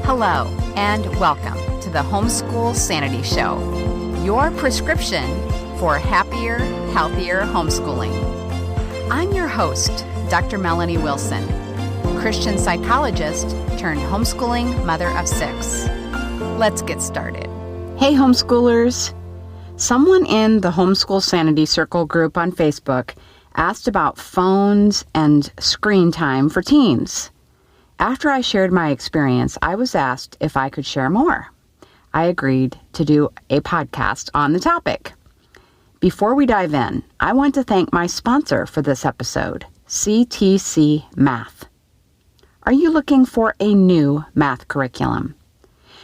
Hello, and welcome to the Homeschool Sanity Show, your prescription for happier, healthier homeschooling. I'm your host, Dr. Melanie Wilson, Christian psychologist turned homeschooling mother of 6. Let's get started. Hey, homeschoolers. Someone in the Homeschool Sanity Circle group on Facebook asked about phones and screen time for teens. After I shared my experience, I was asked if I could share more. I agreed to do a podcast on the topic. Before we dive in, I want to thank my sponsor for this episode, CTC Math. Are you looking for a new math curriculum?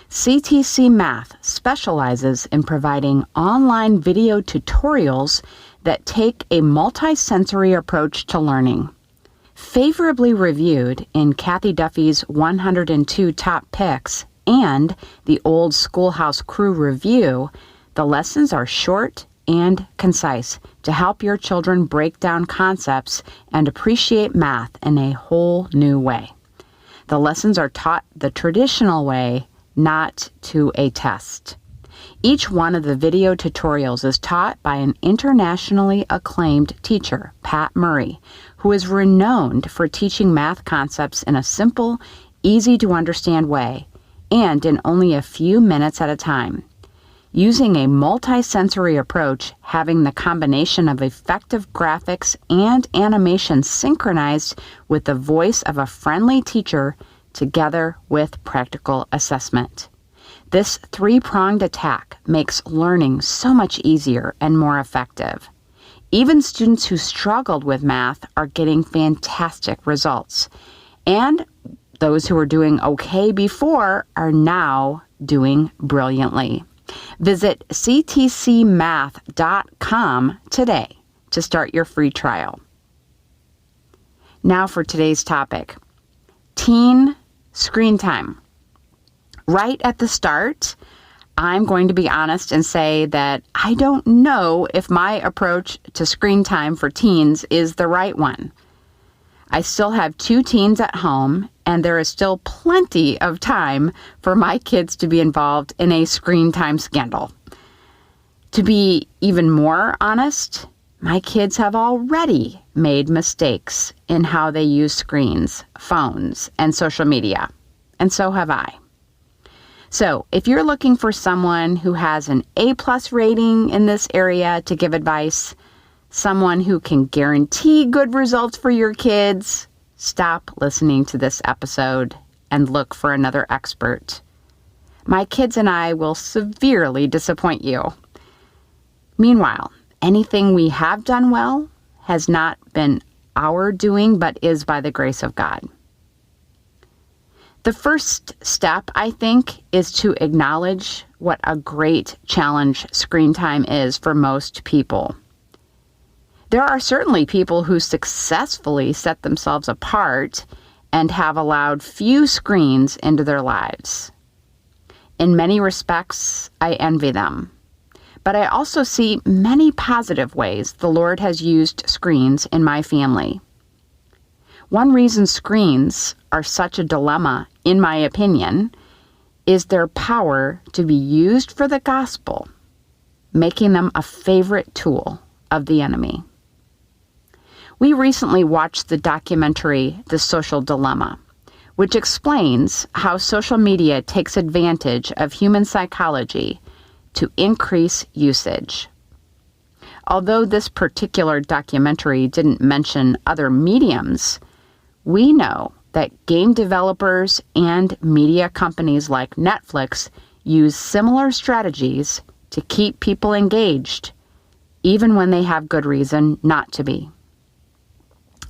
CTC Math specializes in providing online video tutorials that take a multi-sensory approach to learning. Favorably reviewed in Kathy Duffy's 102 Top Picks and the Old Schoolhouse Crew Review, the lessons are short and concise to help your children break down concepts and appreciate math in a whole new way. The lessons are taught the traditional way, not to a test. Each one of the video tutorials is taught by an internationally acclaimed teacher, Pat Murray, who is renowned for teaching math concepts in a simple, easy-to-understand way, and in only a few minutes at a time. Using a multi-sensory approach, having the combination of effective graphics and animation synchronized with the voice of a friendly teacher together with practical assessment. This three-pronged attack makes learning so much easier and more effective. Even students who struggled with math are getting fantastic results. And those who were doing okay before are now doing brilliantly. Visit ctcmath.com today to start your free trial. Now for today's topic, teen screen time. Right at the start, I'm going to be honest and say that I don't know if my approach to screen time for teens is the right one. I still have 2 teens at home, and there is still plenty of time for my kids to be involved in a screen time scandal. To be even more honest, my kids have already made mistakes in how they use screens, phones, and social media, and so have I. So if you're looking for someone who has an A+ rating in this area to give advice, someone who can guarantee good results for your kids, stop listening to this episode and look for another expert. My kids and I will severely disappoint you. Meanwhile, anything we have done well has not been our doing, but is by the grace of God. The first step, I think, is to acknowledge what a great challenge screen time is for most people. There are certainly people who successfully set themselves apart and have allowed few screens into their lives. In many respects, I envy them. But I also see many positive ways the Lord has used screens in my family. One reason screens are such a dilemma, in my opinion, is their power to be used for the gospel, making them a favorite tool of the enemy. We recently watched the documentary The Social Dilemma, which explains how social media takes advantage of human psychology to increase usage. Although this particular documentary didn't mention other mediums, we know that game developers and media companies like Netflix use similar strategies to keep people engaged, even when they have good reason not to be.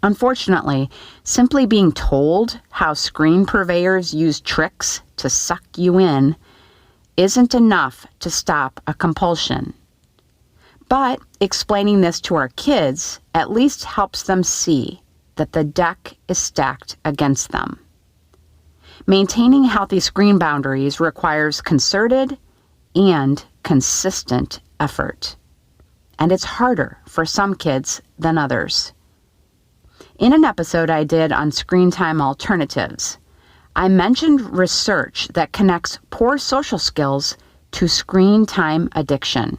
Unfortunately, simply being told how screen purveyors use tricks to suck you in isn't enough to stop a compulsion. But explaining this to our kids at least helps them see that the deck is stacked against them. Maintaining healthy screen boundaries requires concerted and consistent effort. And it's harder for some kids than others. In an episode I did on screen time alternatives, I mentioned research that connects poor social skills to screen time addiction.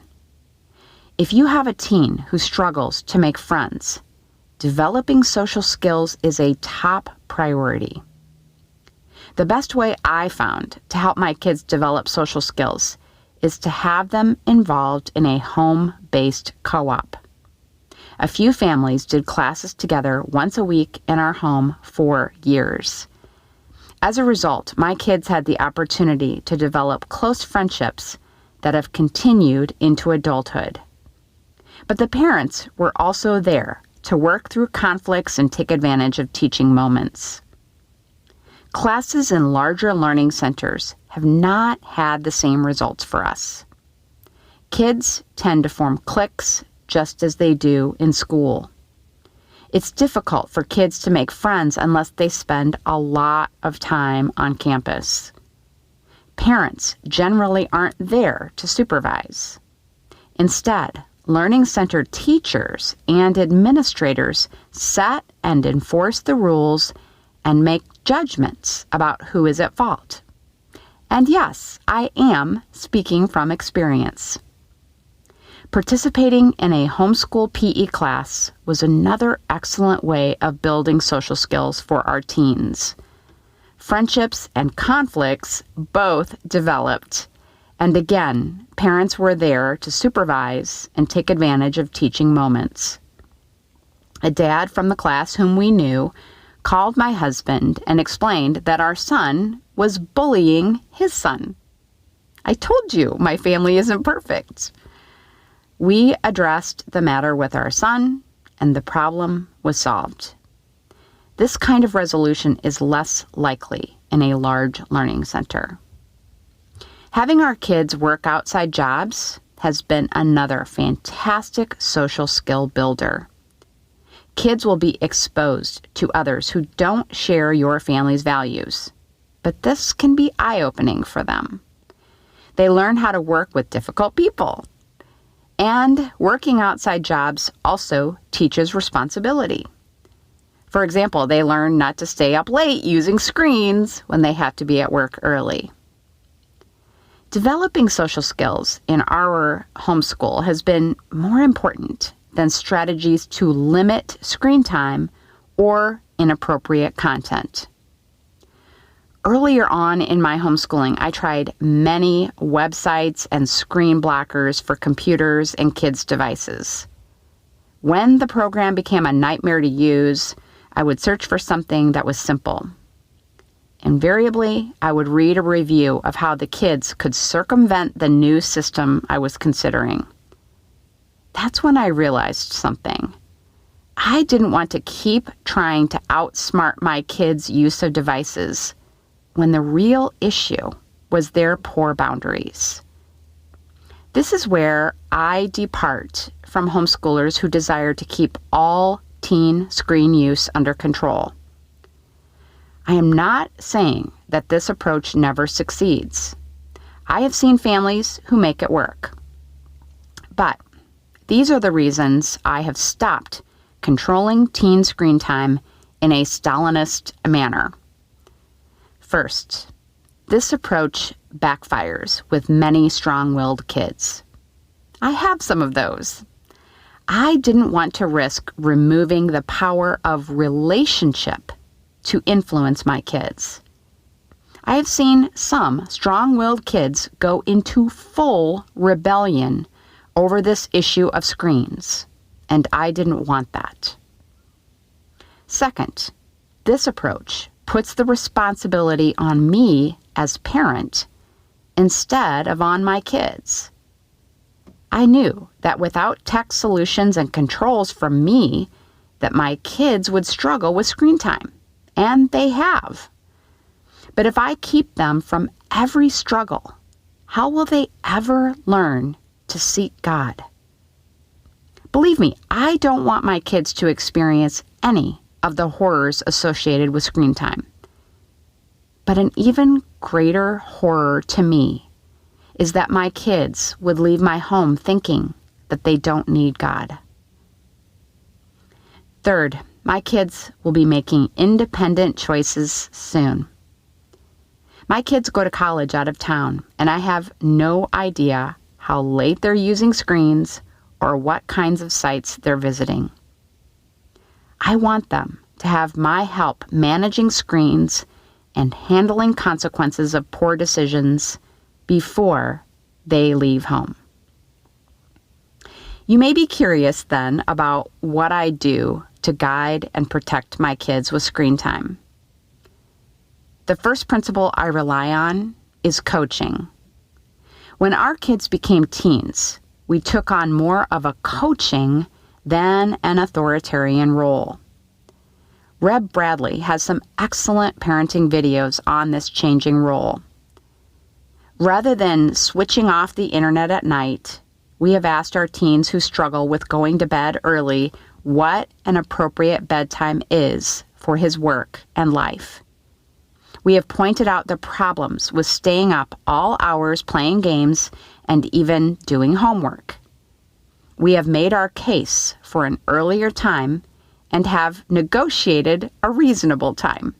If you have a teen who struggles to make friends, developing social skills is a top priority. The best way I found to help my kids develop social skills is to have them involved in a home-based co-op. A few families did classes together once a week in our home for years. As a result, my kids had the opportunity to develop close friendships that have continued into adulthood. But the parents were also there to work through conflicts and take advantage of teaching moments. Classes in larger learning centers have not had the same results for us. Kids tend to form cliques just as they do in school. It's difficult for kids to make friends unless they spend a lot of time on campus. Parents generally aren't there to supervise. Instead, learning center teachers and administrators set and enforce the rules and make judgments about who is at fault. And yes, I am speaking from experience. Participating in a homeschool PE class was another excellent way of building social skills for our teens. Friendships and conflicts both developed, and again, parents were there to supervise and take advantage of teaching moments. A dad from the class whom we knew called my husband and explained that our son was bullying his son. I told you my family isn't perfect. We addressed the matter with our son, and the problem was solved. This kind of resolution is less likely in a large learning center. Having our kids work outside jobs has been another fantastic social skill builder. Kids will be exposed to others who don't share your family's values, but this can be eye-opening for them. They learn how to work with difficult people. And working outside jobs also teaches responsibility. For example, they learn not to stay up late using screens when they have to be at work early. Developing social skills in our homeschool has been more important than strategies to limit screen time or inappropriate content. Earlier on in my homeschooling, I tried many websites and screen blockers for computers and kids' devices. When the program became a nightmare to use, I would search for something that was simple. Invariably, I would read a review of how the kids could circumvent the new system I was considering. That's when I realized something. I didn't want to keep trying to outsmart my kids' use of devices when the real issue was their poor boundaries. This is where I depart from homeschoolers who desire to keep all teen screen use under control. I am not saying that this approach never succeeds. I have seen families who make it work. But these are the reasons I have stopped controlling teen screen time in a Stalinist manner. First, this approach backfires with many strong-willed kids. I have some of those. I didn't want to risk removing the power of relationship to influence my kids. I have seen some strong-willed kids go into full rebellion over this issue of screens, and I didn't want that. Second, this approach puts the responsibility on me as parent instead of on my kids. I knew that without tech solutions and controls from me, that my kids would struggle with screen time, and they have. But if I keep them from every struggle, how will they ever learn to seek God? Believe me, I don't want my kids to experience any of the horrors associated with screen time. But an even greater horror to me is that my kids would leave my home thinking that they don't need God. Third, my kids will be making independent choices soon. My kids go to college out of town, and I have no idea how late they're using screens or what kinds of sites they're visiting. I want them to have my help managing screens and handling consequences of poor decisions before they leave home. You may be curious then about what I do to guide and protect my kids with screen time. The first principle I rely on is coaching. When our kids became teens, we took on more of a coaching than an authoritarian role. Reb Bradley has some excellent parenting videos on this changing role. Rather than switching off the internet at night, we have asked our teens who struggle with going to bed early what an appropriate bedtime is for his work and life. We have pointed out the problems with staying up all hours playing games and even doing homework. We have made our case for an earlier time and have negotiated a reasonable time.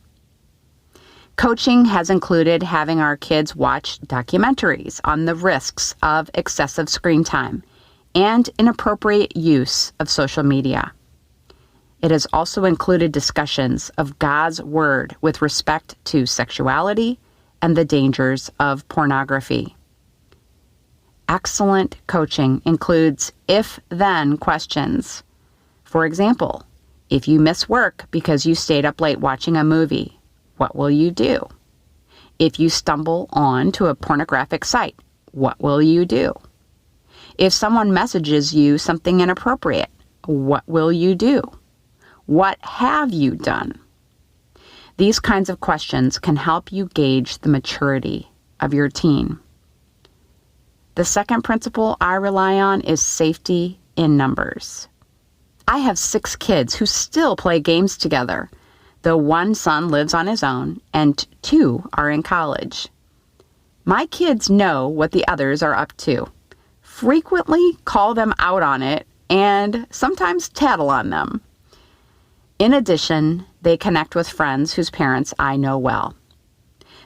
Coaching has included having our kids watch documentaries on the risks of excessive screen time and inappropriate use of social media. It has also included discussions of God's Word with respect to sexuality and the dangers of pornography. Excellent coaching includes if-then questions. For example, if you miss work because you stayed up late watching a movie, what will you do? If you stumble on to a pornographic site, what will you do? If someone messages you something inappropriate, what will you do? What have you done? These kinds of questions can help you gauge the maturity of your teen. The second principle I rely on is safety in numbers. I have 6 kids who still play games together, though one son lives on his own and 2 are in college. My kids know what the others are up to, frequently call them out on it, and sometimes tattle on them. In addition, they connect with friends whose parents I know well.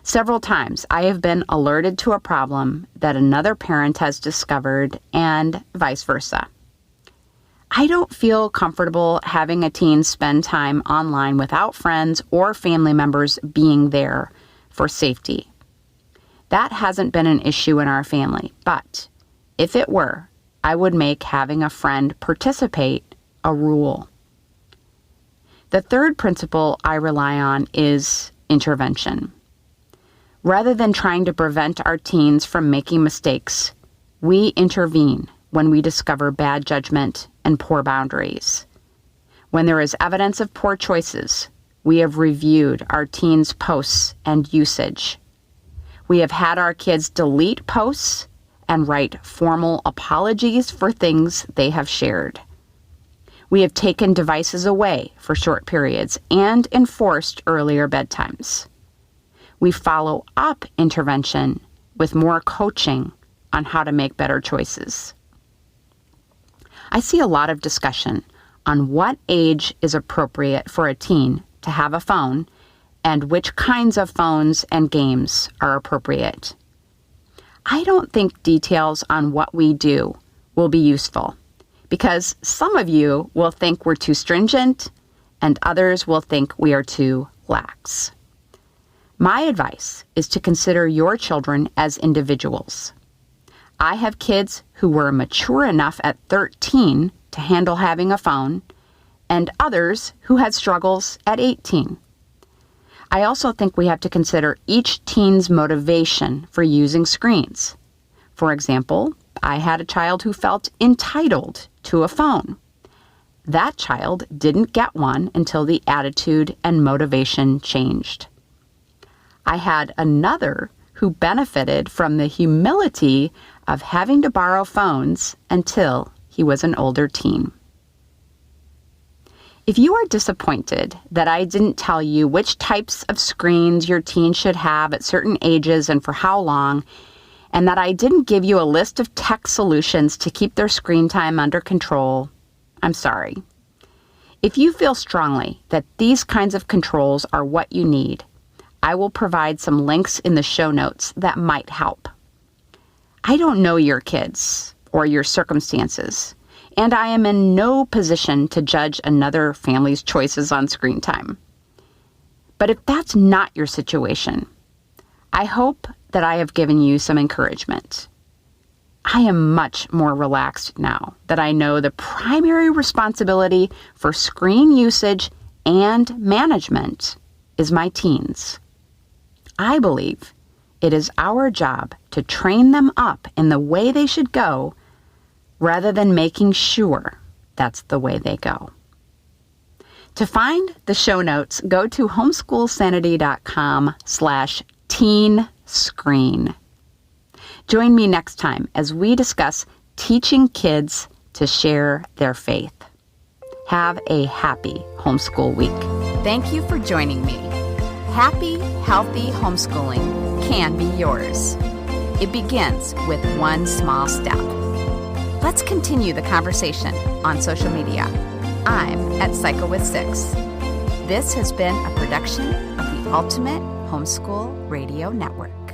Several times I have been alerted to a problem that another parent has discovered and vice versa. I don't feel comfortable having a teen spend time online without friends or family members being there for safety. That hasn't been an issue in our family, but if it were, I would make having a friend participate a rule. The third principle I rely on is intervention. Rather than trying to prevent our teens from making mistakes, we intervene when we discover bad judgment and poor boundaries. When there is evidence of poor choices, we have reviewed our teens' posts and usage. We have had our kids delete posts and write formal apologies for things they have shared. We have taken devices away for short periods and enforced earlier bedtimes. We follow up intervention with more coaching on how to make better choices. I see a lot of discussion on what age is appropriate for a teen to have a phone and which kinds of phones and games are appropriate. I don't think details on what we do will be useful because some of you will think we're too stringent and others will think we are too lax. My advice is to consider your children as individuals. I have kids who were mature enough at 13 to handle having a phone, and others who had struggles at 18. I also think we have to consider each teen's motivation for using screens. For example, I had a child who felt entitled to a phone. That child didn't get one until the attitude and motivation changed. I had another who benefited from the humility of having to borrow phones until he was an older teen. If you are disappointed that I didn't tell you which types of screens your teen should have at certain ages and for how long, and that I didn't give you a list of tech solutions to keep their screen time under control, I'm sorry. If you feel strongly that these kinds of controls are what you need, I will provide some links in the show notes that might help. I don't know your kids or your circumstances, and I am in no position to judge another family's choices on screen time. But if that's not your situation, I hope that I have given you some encouragement. I am much more relaxed now that I know the primary responsibility for screen usage and management is my teens. I believe it is our job to train them up in the way they should go rather than making sure that's the way they go. To find the show notes, go to homeschoolsanity.com/teenscreen. Join me next time as we discuss teaching kids to share their faith. Have a happy homeschool week. Thank you for joining me. Happy, healthy homeschooling can be yours. It begins with one small step. Let's continue the conversation on social media. I'm at Psycho with 6. This has been a production of the Ultimate Homeschool Radio Network.